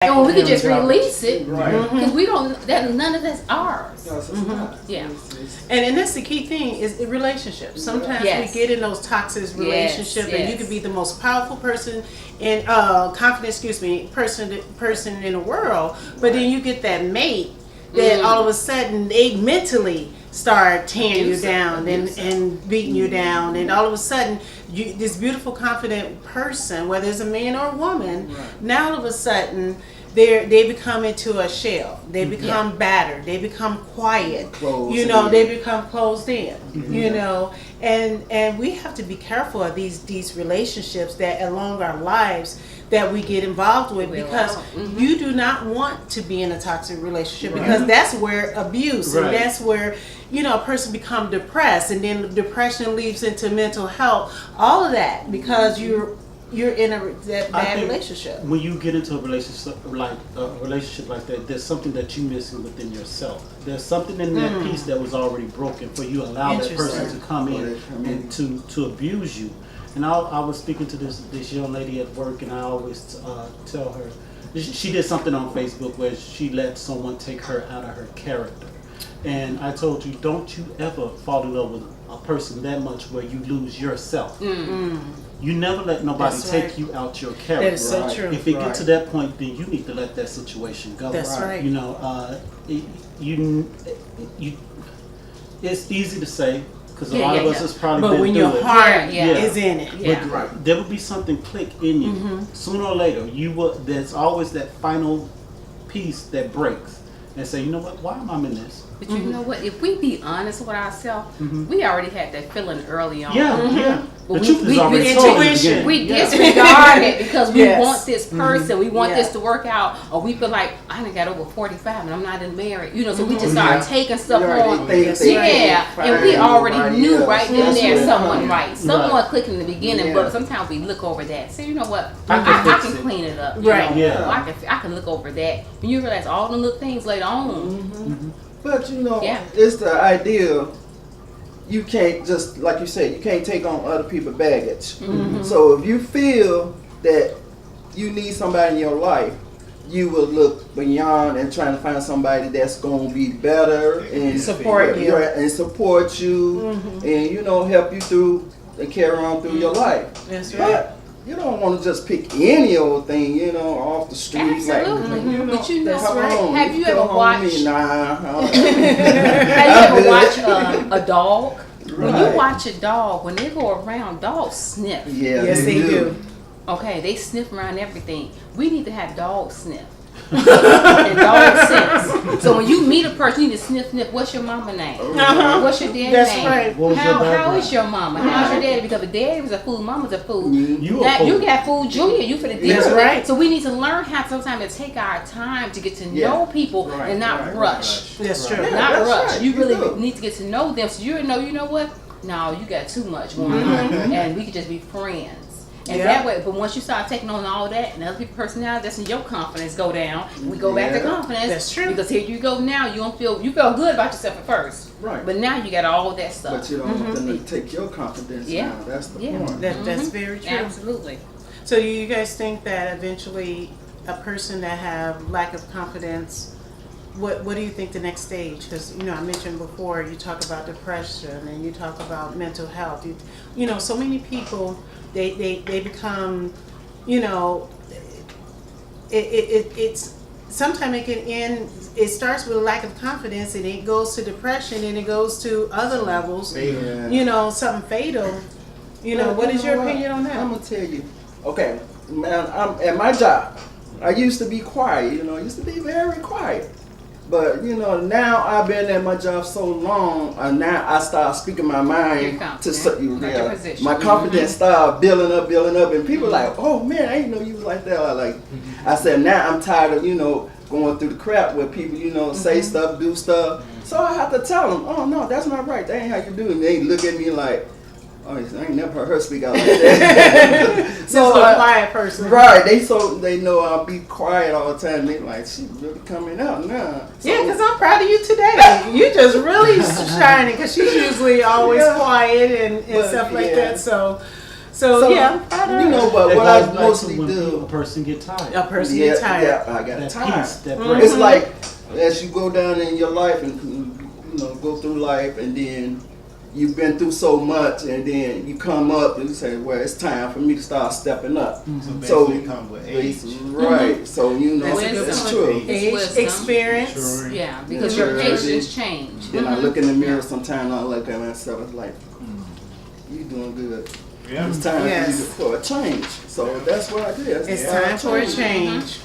And we could just release it Right. because we don't. That none of that's ours. Yeah. And that's the key thing is relationships. Sometimes Yes. we get in those toxic relationships, and you could be the most powerful person in person in the world, but then you get that mate that all of a sudden they mentally start tearing you down and beating you down, and all of a sudden this beautiful confident person, whether it's a man or a woman, now all of a sudden they become into a shell. They become battered. They become quiet. They become closed in. And we have to be careful of these relationships that along our lives that we get involved with, because you do not want to be in a toxic relationship, because that's where abuse and that's where a person become depressed, and then depression leads into mental health, all of that because you're in that bad relationship. When you get into a relationship like that, there's something that you're missing within yourself. There's something in that piece that was already broken for you allow that person to come in and to abuse you. And I was speaking to this young lady at work, and I always tell her, she did something on Facebook where she let someone take her out of her character. And I told you, don't you ever fall in love with a person that much where you lose yourself. You never let nobody take you out your character. That is so true. If it gets to that point, then you need to let that situation go. That's right. It's easy to say, because a lot of us has probably but been when through your it. heart is in it, But there will be something click in you. Sooner or later, there's always that final piece that breaks and say, you know what? Why am I in this? But you know what? If we be honest with ourselves, we already had that feeling early on. The truth is already told. We disregard it because we want this person, we want this to work out, or we feel like I done got over 45 and I'm not even married. So we just start taking stuff on. And we already knew right then and there someone clicking in the beginning, but sometimes we look over that. So you know what? I can clean it up. I can look over that. And you realize all the little things later on. But it's the idea. You can't just, like you said, you can't take on other people's baggage. So if you feel that you need somebody in your life, you will look beyond and trying to find somebody that's going to be better and support you and help you through and carry on through your life. That's right. But you don't want to just pick any old thing, off the street. Absolutely. But you know, have you ever watched? Have you ever watched a dog? When you watch a dog, when they go around, dogs sniff. Yes, they do. Okay, they sniff around everything. We need to have dogs sniff. And dog sense. So when you meet a person, you need to sniff. What's your mama name? What's your daddy That's name? right. How is your mama? How's your daddy? Because if daddy was a fool, mama's a fool. You got fool junior. You finna deal with it. So we need to learn how sometimes to take our time to get to know people and not rush. That's true. Not rush. You really need to get to know them. So you know what? No, you got too much going on, and we could just be friends. And that way, but once you start taking on all that and other people's personality, that's when your confidence go down. We go back to confidence. That's true. Because here you go now, you feel good about yourself at first. Right. But now you got all that stuff. But you don't want them to take your confidence now. That's the point. That's very true. Absolutely. So you guys think that eventually a person that have lack of confidence, what do you think the next stage? Because I mentioned before, you talk about depression and you talk about mental health. So many people they become, it's sometimes it can end. It starts with a lack of confidence and it goes to depression and it goes to other levels. Something fatal. What is your opinion on that? I'm gonna tell you. Okay, man, I'm at my job. I used to be quiet. I used to be very quiet. But now I've been at my job so long, now I start speaking my mind to my confidence start building up, and people like, oh man, I didn't know you was like that. I said, now I'm tired of going through the crap where people say stuff, do stuff. So I have to tell them, oh no, that's not right. That ain't how you do it. And they look at me like, oh, I ain't never heard her speak out like that. So a quiet person, right? They know I'll be quiet all the time. They like, she really coming out now. So, because I'm proud of you today. You just really shining, because she's usually always quiet and stuff like that. So So yeah, you know, but what I mostly do, a person get tired. A person get tired. Yeah, I got that tired. Peace, that break. It's like as you go down in your life and go through life, and then you've been through so much, and then you come up and you say, well, it's time for me to start stepping up. So basically come with age. Right. So that's true. Age, experience. Maturity. Yeah, because your patience change. Then I look in the mirror sometimes and I look at myself, it's like, you doing good. Yeah. It's time for a change. So that's what I did. It's time for a change.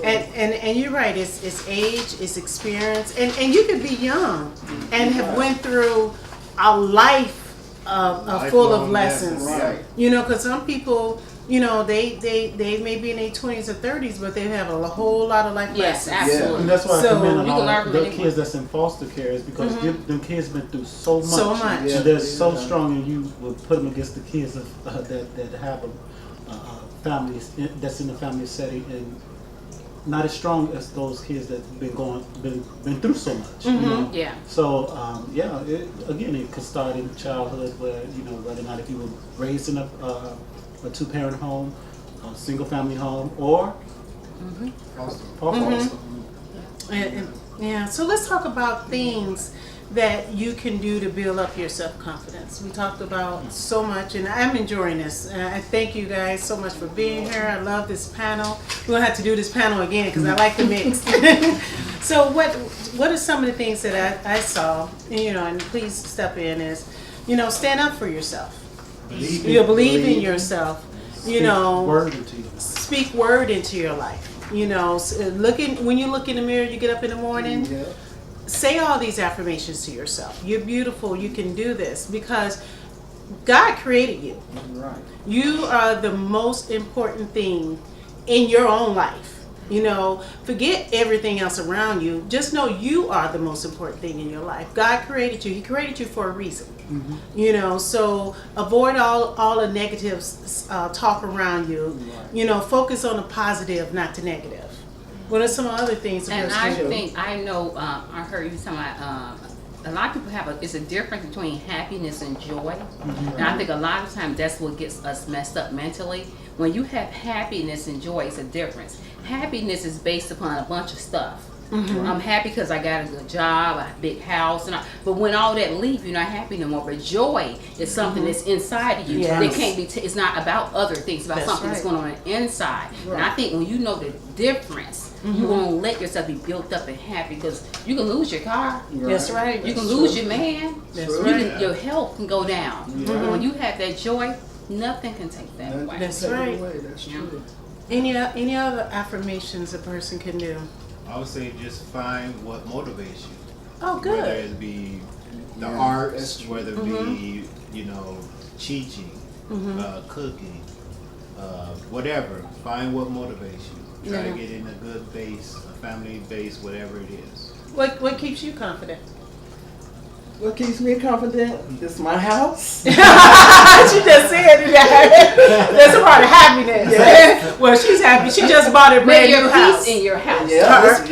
And you're right, it's age, it's experience, and you could be young and have went through a life full of lessons. Right. You know, because some people, you know, they may be in their 20s or 30s, but they have a whole lot of life Yes, lessons. absolutely. And that's why So, I commend a you can lot learn of the from anyone. kids that's in foster care is because them kids been through so much. So much. So they're so strong, and you will put them against the kids that have families that's in the family setting and not as strong as those kids that been through so much. You know? Yeah. So it could start in childhood where whether or not if you were raised in a 2-parent home, a single family home, or foster. Yeah, so let's talk about things that you can do to build up your self-confidence. We talked about so much, and I'm enjoying this. I thank you guys so much for being here. I love this panel. We're gonna have to do this panel again because I like the mix. So what are some of the things that I saw, and please step in, is, stand up for yourself. Believe in yourself. Speak word into your life. When you look in the mirror, you get up in the morning. Yeah. Say all these affirmations to yourself. You're beautiful. You can do this because God created you. Right. You are the most important thing in your own life. Forget everything else around you. Just know you are the most important thing in your life. God created you. He created you for a reason. So avoid all the negative talk around you. Right. Focus on the positive, not the negative. What are some other things? And I heard you talking about, a lot of people it's a difference between happiness and joy. And I think a lot of times that's what gets us messed up mentally. When you have happiness and joy, it's a difference. Happiness is based upon a bunch of stuff. I'm happy because I got a good job, a big house, but when all that leaves, you're not happy no more. But joy is something that's inside of you. Yes. That can't be. It's not about other things. It's about That's something right. that's going on the inside. Right. And I think when you know the difference, you won't let yourself be built up and happy, because you can lose your car. That's right. You can lose your man. That's You right. your health can go down. But when you have that joy, nothing can take that away. That's right. That's true. Any other affirmations a person can do? I would say just find what motivates you. Oh, good. Whether it be the Yeah, arts, that's true. whether it be, teaching, cooking, whatever. Find what motivates you. Try to get in a good base, a family base, whatever it is. What keeps you confident? What keeps me confident? This is my house. She just said that. That's a part of happiness. Yeah. Well, she's happy. She just bought a brand May new your house. peace in your house. Yeah,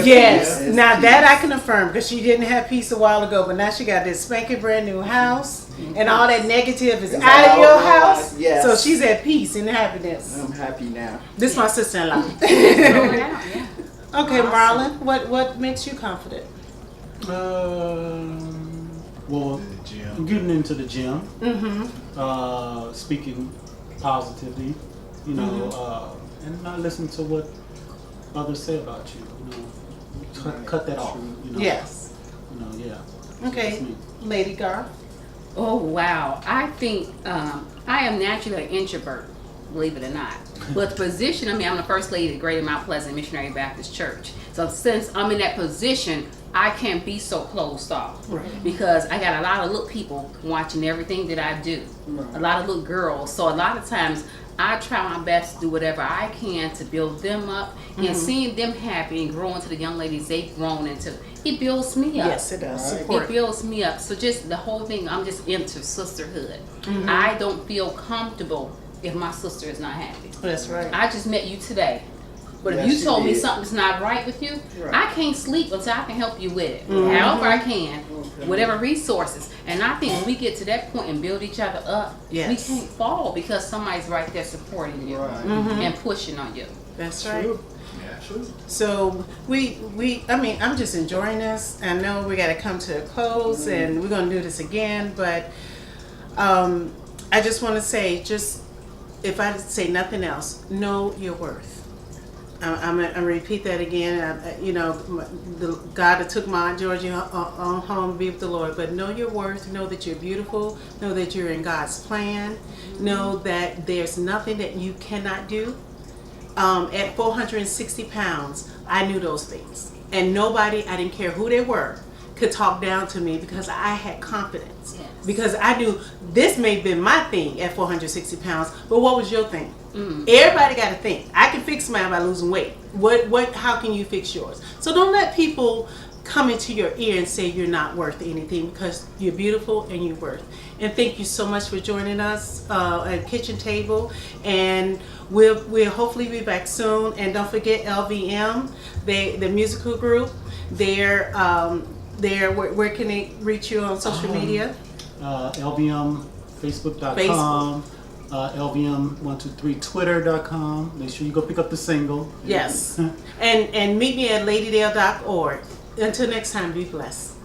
Yes. Yeah. Now that I can affirm, because she didn't have peace a while ago, but now she got this spanking brand new house, and all that negative is It's out of your out. house. Yes. So she's at peace and happiness. I'm happy now. This is my sister-in-law. Throw it out, yeah. Okay, Marlon, what makes you confident? Well, The gym. getting into the gym, speaking positively, and not listening to what others say about you. Cut that off. Yes. Yeah. Okay, That's me. Lady Garth. Oh, wow. I think I am naturally an introvert, believe it or not. But the position, I'm the first lady at Greater Mount Pleasant Missionary Baptist Church. So since I'm in that position, I can't be so closed off. Right. Because I got a lot of little people watching everything that I do. Right. A lot of little girls. So a lot of times I try my best to do whatever I can to build them up. And seeing them happy and growing to the young ladies they've grown into, it builds me up. Yes, it does. Right. Support. It builds me up. So just the whole thing, I'm just into sisterhood. I don't feel comfortable if my sister is not happy. That's right. I just met you today. But if Yes, you you told me did. something's not right with you, Right. I can't sleep until I can help you with it. However I can. whatever resources. And I think when we get to that point and build each other up, we can't fall because somebody's right there supporting you and pushing on you. That's right. Yeah, true. So I mean, I'm just enjoying this. I know we got to come to a close, and we're going to do this again. But I just want to say, if I say nothing else, know your worth. I'm gonna repeat that again. The God that took my Aunt Georgie on home to be with the Lord. But know your worth. Know that you're beautiful. Know that you're in God's plan. Know that there's nothing that you cannot do. At 460 pounds, I knew those things. And nobody, I didn't care who they were, could talk down to me because I had confidence. Yes. Because I knew this may have been my thing at 460 pounds, but what was your thing? Everybody got to think. I can fix mine by losing weight. How can you fix yours? So don't let people come into your ear and say you're not worth anything, because you're beautiful and you're worth. And thank you so much for joining us at Kitchen Table. And we'll hopefully be back soon. And don't forget LVM, the musical group. Where can they reach you on social media? LVM, Facebook.com. LVM123 Twitter.com. Make sure you go pick up the single. Yes. and meet me at ladydale.org. Until next time, be blessed.